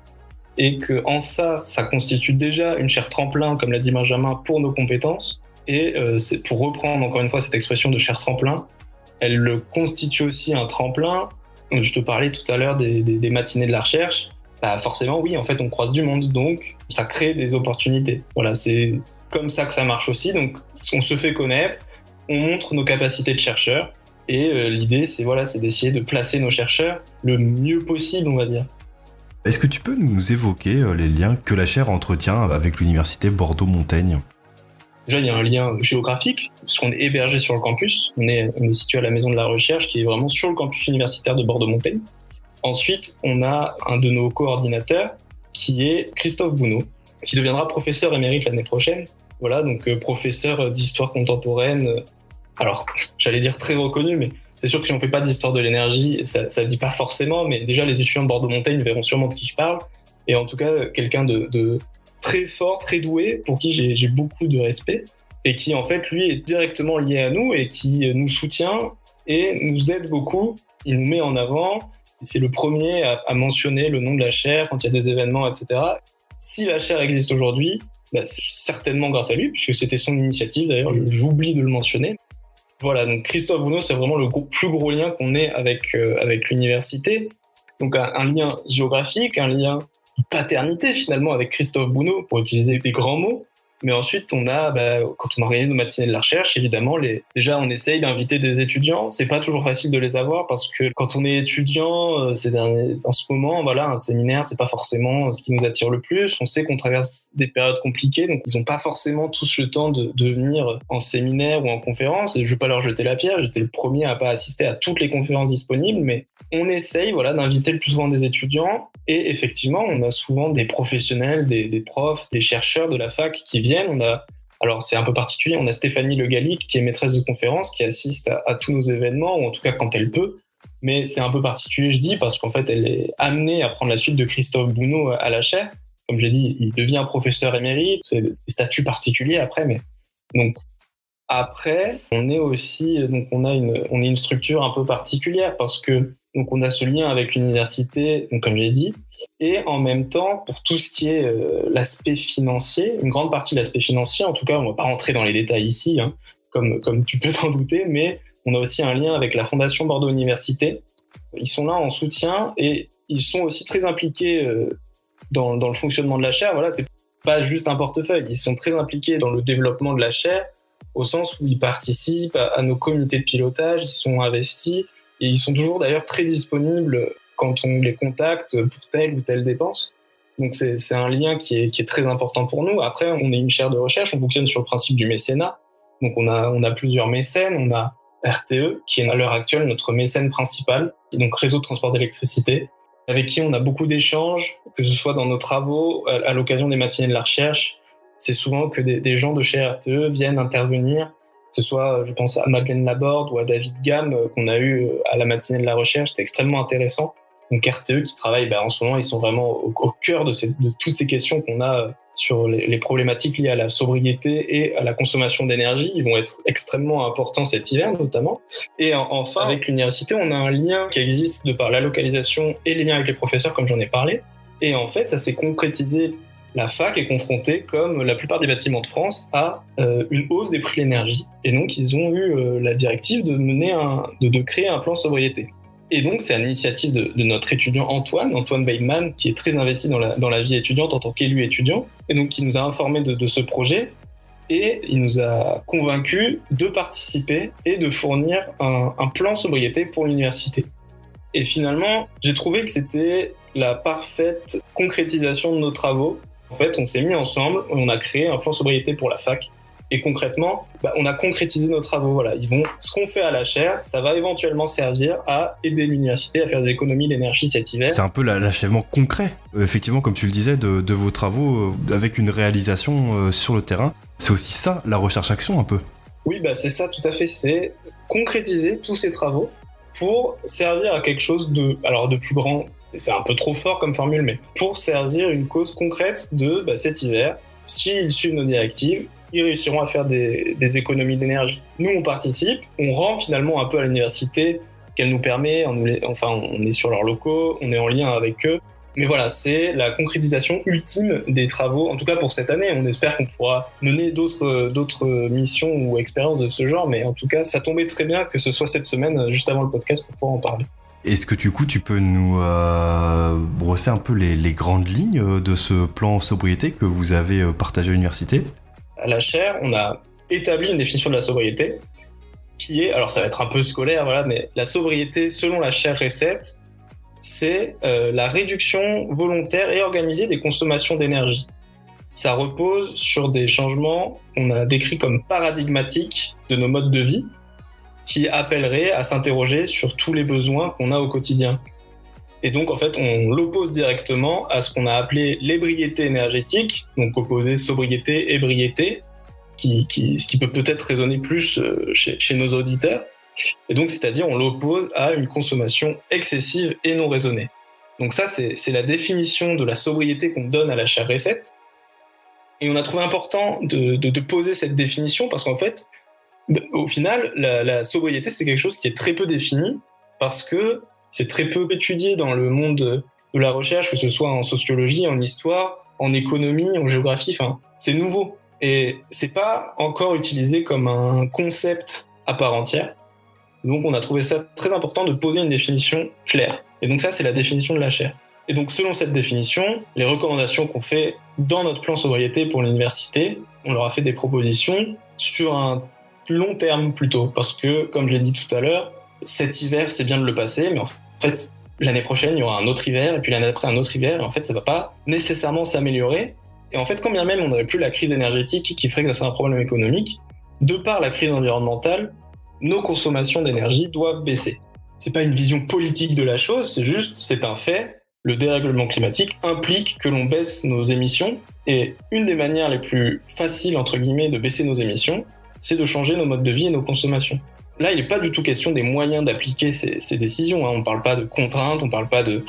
Et qu'en ça constitue déjà une chaire tremplin, comme l'a dit Benjamin, pour nos compétences. Et c'est pour reprendre encore une fois cette expression de chaire tremplin, elle constitue aussi un tremplin. Je te parlais tout à l'heure des matinées de la recherche. Forcément, oui, en fait, on croise du monde, donc ça crée des opportunités. Voilà, c'est comme ça que ça marche aussi. Donc, on se fait connaître, on montre nos capacités de chercheurs, et l'idée, c'est d'essayer de placer nos chercheurs le mieux possible, on va dire. Est-ce que tu peux nous évoquer les liens que la chaire entretient avec l'université Bordeaux-Montaigne ? Déjà, il y a un lien géographique, parce qu'on est hébergé sur le campus. On est situé à la Maison de la Recherche, qui est vraiment sur le campus universitaire de Bordeaux-Montaigne. Ensuite, on a un de nos coordinateurs, qui est Christophe Bounot, qui deviendra professeur émérite l'année prochaine. Voilà, donc professeur d'histoire contemporaine. Alors, j'allais dire très reconnu, mais c'est sûr que si on ne fait pas d'histoire de l'énergie, ça ne dit pas forcément, mais déjà les étudiants de Bordeaux-Montaigne verront sûrement de qui je parle. Et en tout cas, quelqu'un de très fort, très doué, pour qui j'ai beaucoup de respect, et qui en fait, lui, est directement lié à nous et qui nous soutient et nous aide beaucoup. Il nous met en avant. C'est le premier à mentionner le nom de la chaire quand il y a des événements, etc. Si la chaire existe aujourd'hui, c'est certainement grâce à lui, puisque c'était son initiative, d'ailleurs, j'oublie de le mentionner. Voilà, donc Christophe Bounot, c'est vraiment le plus gros lien qu'on ait avec l'université. Donc un lien géographique, un lien de paternité finalement avec Christophe Bounot, pour utiliser des grands mots. Mais ensuite, on a, quand on organise nos matinées de la recherche, évidemment, déjà, on essaye d'inviter des étudiants. C'est pas toujours facile de les avoir parce que quand on est étudiant, en ce moment, un séminaire, c'est pas forcément ce qui nous attire le plus. On sait qu'on traverse des périodes compliquées, donc ils ont pas forcément tous le temps de venir en séminaire ou en conférence. Et je veux pas leur jeter la pierre. J'étais le premier à pas assister à toutes les conférences disponibles, mais on essaye, d'inviter le plus souvent des étudiants. Et effectivement, on a souvent des professionnels, des profs, des chercheurs de la fac qui viennent. Alors c'est un peu particulier, on a Stéphanie Le Gallic qui est maîtresse de conférence, qui assiste à tous nos événements, ou en tout cas quand elle peut. Mais c'est un peu particulier, je dis, parce qu'en fait, elle est amenée à prendre la suite de Christophe Bounot à la chaire. Comme j'ai dit, il devient professeur émérite, c'est des statuts particuliers après, mais donc après, on est aussi, on est une structure un peu particulière parce que Donc on a ce lien avec l'université, donc comme j'ai dit, et en même temps, pour tout ce qui est l'aspect financier, une grande partie de l'aspect financier, en tout cas on ne va pas rentrer dans les détails ici, hein, comme tu peux t'en douter, mais on a aussi un lien avec la Fondation Bordeaux Université. Ils sont là en soutien et ils sont aussi très impliqués dans le fonctionnement de la chaire. Voilà, c'est pas juste un portefeuille, ils sont très impliqués dans le développement de la chaire, au sens où ils participent à nos comités de pilotage, ils sont investis et ils sont toujours d'ailleurs très disponibles quand on les contacte pour telle ou telle dépense. Donc c'est un lien qui est très important pour nous. Après, on est une chaire de recherche, on fonctionne sur le principe du mécénat. Donc on a plusieurs mécènes, on a RTE qui est à l'heure actuelle notre mécène principal, donc Réseau de transport d'électricité, avec qui on a beaucoup d'échanges, que ce soit dans nos travaux, à l'occasion des matinées de la recherche. C'est souvent que des gens de chez RTE viennent intervenir, que ce soit, je pense, à Madeleine Laborde ou à David Gamme, qu'on a eu à la matinée de la recherche. C'était extrêmement intéressant. Donc RTE qui travaille, en ce moment, ils sont vraiment au cœur de toutes ces questions qu'on a sur les problématiques liées à la sobriété et à la consommation d'énergie. Ils vont être extrêmement importants cet hiver, notamment. Et enfin, avec l'université, on a un lien qui existe de par la localisation et les liens avec les professeurs, comme j'en ai parlé. Et en fait, ça s'est concrétisé. La fac est confrontée, comme la plupart des bâtiments de France, à une hausse des prix de l'énergie. Et donc, ils ont eu la directive de créer un plan sobriété. Et donc, c'est à l'initiative de notre étudiant Antoine Bateman, qui est très investi dans la vie étudiante en tant qu'élu étudiant, et donc qui nous a informés de ce projet, et il nous a convaincus de participer et de fournir un plan sobriété pour l'université. Et finalement, j'ai trouvé que c'était la parfaite concrétisation de nos travaux. En fait, on s'est mis ensemble, on a créé un plan sobriété pour la fac. Et concrètement, on a concrétisé nos travaux. Voilà, ce qu'on fait à la chaire, ça va éventuellement servir à aider l'université à faire des économies d'énergie cet hiver. C'est un peu l'achèvement concret, effectivement, comme tu le disais, de vos travaux avec une réalisation sur le terrain. C'est aussi ça, la recherche-action, un peu. Oui, c'est ça, tout à fait. C'est concrétiser tous ces travaux pour servir à quelque chose de plus grand. C'est un peu trop fort comme formule, mais pour servir une cause concrète de cet hiver, s'ils suivent nos directives, ils réussiront à faire des économies d'énergie. Nous, on participe, on rend finalement un peu à l'université qu'elle nous permet, on est sur leurs locaux, on est en lien avec eux. Mais voilà, c'est la concrétisation ultime des travaux, en tout cas pour cette année. On espère qu'on pourra mener d'autres missions ou expériences de ce genre, mais en tout cas, ça tombait très bien que ce soit cette semaine, juste avant le podcast, pour pouvoir en parler. Est-ce que du coup, tu peux nous brosser un peu les grandes lignes de ce plan sobriété que vous avez partagé à l'université ? À la chaire, on a établi une définition de la sobriété qui est, alors ça va être un peu scolaire, voilà, mais la sobriété, selon la chaire Recette, c'est la réduction volontaire et organisée des consommations d'énergie. Ça repose sur des changements qu'on a décrits comme paradigmatiques de nos modes de vie, qui appelleraient à s'interroger sur tous les besoins qu'on a au quotidien. Et donc, en fait, on l'oppose directement à ce qu'on a appelé l'ébriété énergétique, donc opposer sobriété, ébriété, ce qui peut peut-être résonner plus chez nos auditeurs. Et donc, c'est-à-dire, on l'oppose à une consommation excessive et non raisonnée. Donc ça, c'est la définition de la sobriété qu'on donne à la chaire Recette. Et on a trouvé important de poser cette définition parce qu'en fait, au final, la sobriété, c'est quelque chose qui est très peu défini parce que c'est très peu étudié dans le monde de la recherche, que ce soit en sociologie, en histoire, en économie, en géographie. C'est nouveau. Et c'est pas encore utilisé comme un concept à part entière. Donc, on a trouvé ça très important de poser une définition claire. Et donc, ça, c'est la définition de la chaire. Et donc, selon cette définition, les recommandations qu'on fait dans notre plan sobriété pour l'université, on leur a fait des propositions sur un long terme plutôt. Parce que, comme je l'ai dit tout à l'heure, cet hiver, c'est bien de le passer, mais en fait, l'année prochaine, il y aura un autre hiver, et puis l'année d'après, un autre hiver, et en fait, ça va pas nécessairement s'améliorer. Et en fait, quand bien même on n'aurait plus la crise énergétique qui ferait que ça serait un problème économique, de par la crise environnementale, nos consommations d'énergie doivent baisser. C'est pas une vision politique de la chose, c'est un fait. Le dérèglement climatique implique que l'on baisse nos émissions, et une des manières les plus faciles, entre guillemets, de baisser nos émissions, c'est de changer nos modes de vie et nos consommations. Là, il n'est pas du tout question des moyens d'appliquer ces décisions. On ne parle pas de contraintes, on ne parle pas de...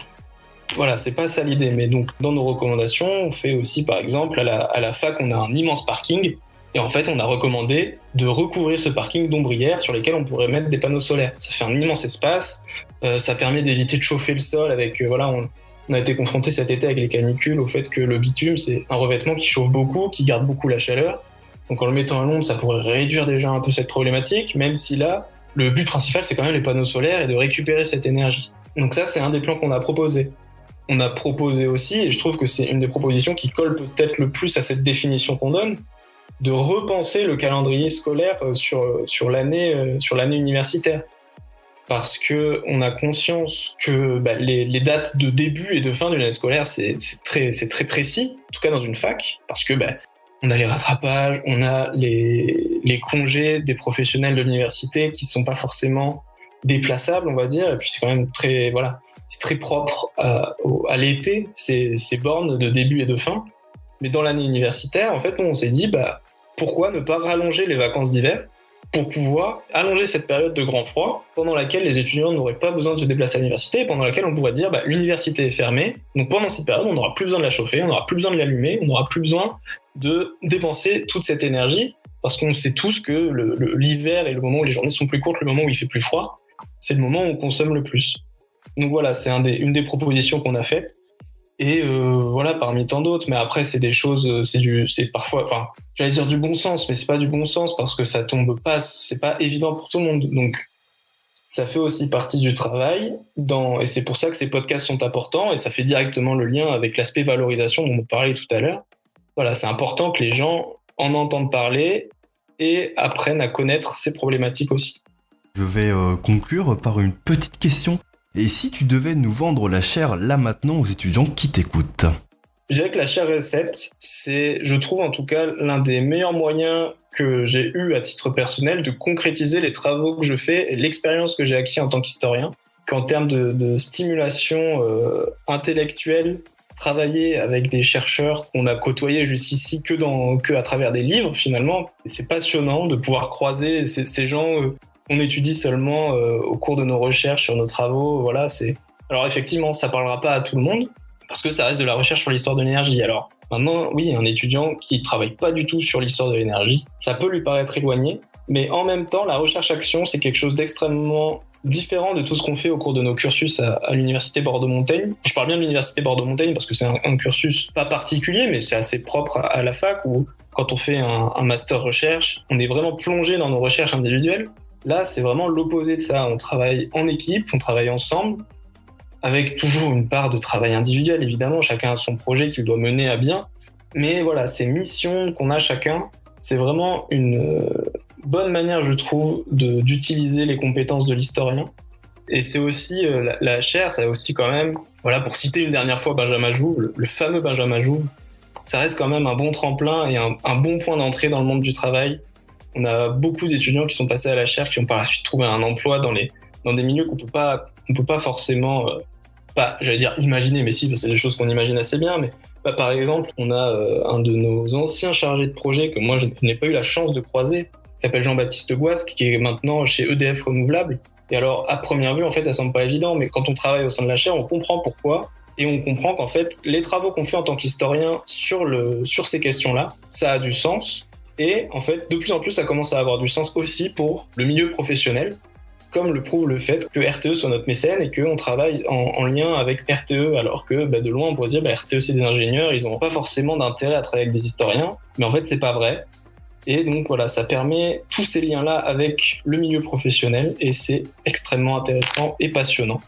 Voilà, c'est pas ça l'idée. Mais donc, dans nos recommandations, on fait aussi, par exemple, à la fac, on a un immense parking. Et en fait, on a recommandé de recouvrir ce parking d'ombrières sur lesquels on pourrait mettre des panneaux solaires. Ça fait un immense espace, ça permet d'éviter de chauffer le sol avec... on a été confronté cet été avec les canicules au fait que le bitume, c'est un revêtement qui chauffe beaucoup, qui garde beaucoup la chaleur. Donc en le mettant à l'ombre, ça pourrait réduire déjà un peu cette problématique, même si là, le but principal, c'est quand même les panneaux solaires et de récupérer cette énergie. Donc ça, c'est un des plans qu'on a proposé. On a proposé aussi, et je trouve que c'est une des propositions qui colle peut-être le plus à cette définition qu'on donne, de repenser le calendrier scolaire sur l'année universitaire. Parce que on a conscience que les dates de début et de fin de l'année scolaire, c'est très précis, en tout cas dans une fac, parce que on a les rattrapages, on a les congés des professionnels de l'université qui sont pas forcément déplaçables, on va dire, et puis c'est quand même c'est très propre à l'été, ces bornes de début et de fin. Mais dans l'année universitaire, en fait, on s'est dit, pourquoi ne pas rallonger les vacances d'hiver pour pouvoir allonger cette période de grand froid pendant laquelle les étudiants n'auraient pas besoin de se déplacer à l'université et pendant laquelle on pourrait dire l'université est fermée. Donc pendant cette période, on n'aura plus besoin de la chauffer, on n'aura plus besoin de l'allumer, on n'aura plus besoin de dépenser toute cette énergie parce qu'on sait tous que l'hiver est le moment où les journées sont plus courtes, le moment où il fait plus froid, c'est le moment où on consomme le plus. Donc voilà, c'est une des propositions qu'on a faites. Et parmi tant d'autres, mais après c'est des choses, c'est parfois, j'allais dire du bon sens, mais c'est pas du bon sens parce que ça tombe pas, c'est pas évident pour tout le monde. Donc ça fait aussi partie du travail, et c'est pour ça que ces podcasts sont importants et ça fait directement le lien avec l'aspect valorisation dont on parlait tout à l'heure. Voilà, c'est important que les gens en entendent parler et apprennent à connaître ces problématiques aussi. Je vais conclure par une petite question. Et si tu devais nous vendre la chaire là maintenant aux étudiants qui t'écoutent ? Je dirais que la chaire L7, c'est, je trouve en tout cas, l'un des meilleurs moyens que j'ai eu à titre personnel de concrétiser les travaux que je fais et l'expérience que j'ai acquis en tant qu'historien. Qu'en termes de stimulation intellectuelle, travailler avec des chercheurs qu'on a côtoyés jusqu'ici que à travers des livres finalement, c'est passionnant de pouvoir croiser ces gens qu'on étudie seulement au cours de nos recherches sur nos travaux. Voilà, alors effectivement, ça parlera pas à tout le monde parce que ça reste de la recherche sur l'histoire de l'énergie. Alors maintenant, oui, un étudiant qui travaille pas du tout sur l'histoire de l'énergie, ça peut lui paraître éloigné, mais en même temps, la recherche-action, c'est quelque chose d'extrêmement différent de tout ce qu'on fait au cours de nos cursus à l'université Bordeaux-Montaigne. Je parle bien de l'université Bordeaux-Montaigne parce que c'est un cursus pas particulier, mais c'est assez propre à la fac où quand on fait un master recherche, on est vraiment plongé dans nos recherches individuelles. Là, c'est vraiment l'opposé de ça. On travaille en équipe, on travaille ensemble, avec toujours une part de travail individuel, évidemment. Chacun a son projet qu'il doit mener à bien. Mais voilà, ces missions qu'on a chacun, c'est vraiment une bonne manière, je trouve, d'utiliser les compétences de l'historien. Et c'est aussi, la chaire, ça a aussi quand même, voilà, pour citer une dernière fois Benjamin Jouve, le fameux Benjamin Jouve, ça reste quand même un bon tremplin et un bon point d'entrée dans le monde du travail. On a beaucoup d'étudiants qui sont passés à la chaire, qui ont par la suite trouvé un emploi dans des milieux qu'on peut pas forcément, j'allais dire imaginer, mais si, parce que c'est des choses qu'on imagine assez bien. Mais par exemple, on a un de nos anciens chargés de projet que moi je n'ai pas eu la chance de croiser, qui s'appelle Jean-Baptiste Guasque, qui est maintenant chez EDF Renouvelable. Et alors, à première vue, en fait, ça semble pas évident, mais quand on travaille au sein de la chaire, on comprend pourquoi. Et on comprend qu'en fait, les travaux qu'on fait en tant qu'historien sur ces questions-là, ça a du sens. Et en fait, de plus en plus, ça commence à avoir du sens aussi pour le milieu professionnel, comme le prouve le fait que RTE soit notre mécène et qu'on travaille en lien avec RTE, alors que de loin, on pourrait dire RTE, c'est des ingénieurs, ils n'ont pas forcément d'intérêt à travailler avec des historiens. Mais en fait, c'est pas vrai. Et donc voilà, ça permet tous ces liens-là avec le milieu professionnel et c'est extrêmement intéressant et passionnant.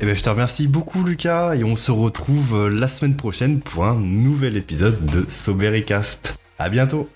Je te remercie beaucoup Lucas et on se retrouve la semaine prochaine pour un nouvel épisode de Sobericast. À bientôt.